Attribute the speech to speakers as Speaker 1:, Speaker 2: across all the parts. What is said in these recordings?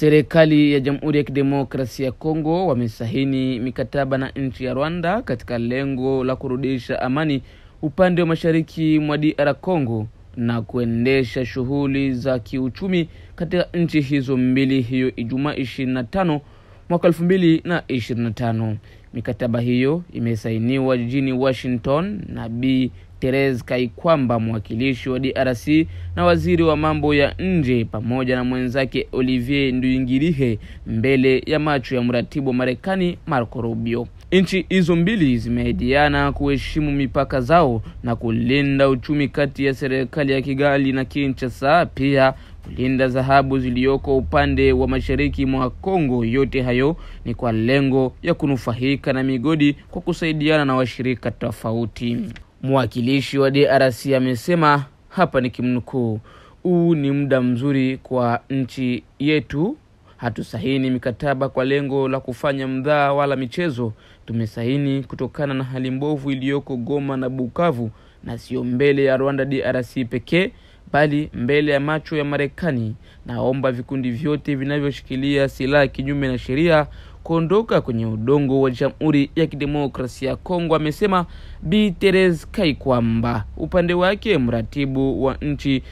Speaker 1: Serikali ya Jamhuri ya Kidemokrasia ya Kongo wamesahini mikataba na nchi ya Rwanda katika lengo la kurudisha amani upande wa mashariki mwa DR Congo na kuendesha shughuli za kiuchumi katika nchi hizo mbili hiyo Ijumaa 25 mwaka 2025. Mikataba hiyo imesainiwa jijini Washington na Bi Therese Kaikwamba, mwakilishi wa DRC, na waziri wa mambo ya nje pamoja na mwenzake Olivier Nduhungirehe mbele ya macho ya mratibu wa Marekani Marco Rubio. Nchi hizo mbili zimeahidiana kuheshimu mipaka zao na kulinda uchumi kati ya serikali ya Kigali na Kinshasa, pia kulinda dhahabu zilizoko upande wa mashariki mwa Kongo. Yote hayo ni kwa lengo ya kunufaika na migodi kwa kusaidiana na washirika tofauti. Mwakilishi wa DRC amesema, hapa ni kimnukuu, "Huu ni muda mzuri kwa nchi yetu. Hatusahini mikataba kwa lengo la kufanya mdhaa wala michezo. Tumesahini kutokana na hali mbovu iliyoko Goma na Bukavu, na sio mbele ya Rwanda DRC pekee, bali mbele ya macho ya Marekani. Naomba vikundi vyote vinavyoshikilia silaha kinyume na sheria kuondoka kwenye udongo wa Jamhuri ya Kidemokrasia ya Kongo," amesema Bi Therese Kaikwamba. Upande wake mratibu wa nchi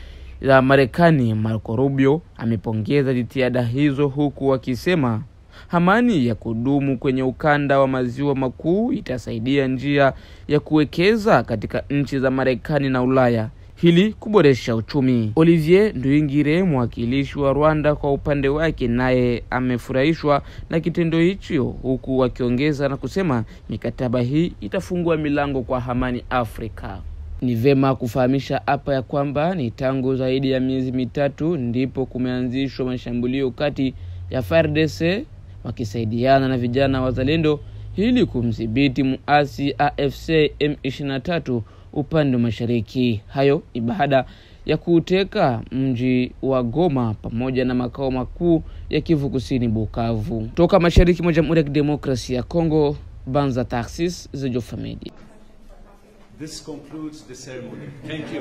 Speaker 1: za Marekani Marco Rubio amepongeza jitihada hizo, huku akisema amani ya kudumu kwenye ukanda wa maziwa makuu itasaidia njia ya kuwekeza katika nchi za Marekani na Ulaya hili kuboresha uchumi. Olivier Nduhungirehe, mwakilishi wa Rwanda, kwa upande wake naye amefurahishwa na kitendo hicho, huku akiongeza na kusema mikataba hii itafungua milango kwa amani Afrika. Ni vema kufahamisha hapa ya kwamba ni tangu zaidi ya miezi mitatu ndipo kumeanzishwa mashambulio kati ya FARDC wakisaidiana na vijana wazalendo ili kumdhibiti muasi AFC M23 upande wa mashariki. Hayo ni baada ya kuteka mji wa Goma pamoja na makao makuu ya Kivu Kusini Bukavu. Toka mashariki mwa Jamhuri ya Kidemokrasia ya Kongo, Banza Taxis, Zejo Family.
Speaker 2: This concludes the ceremony. Thank you.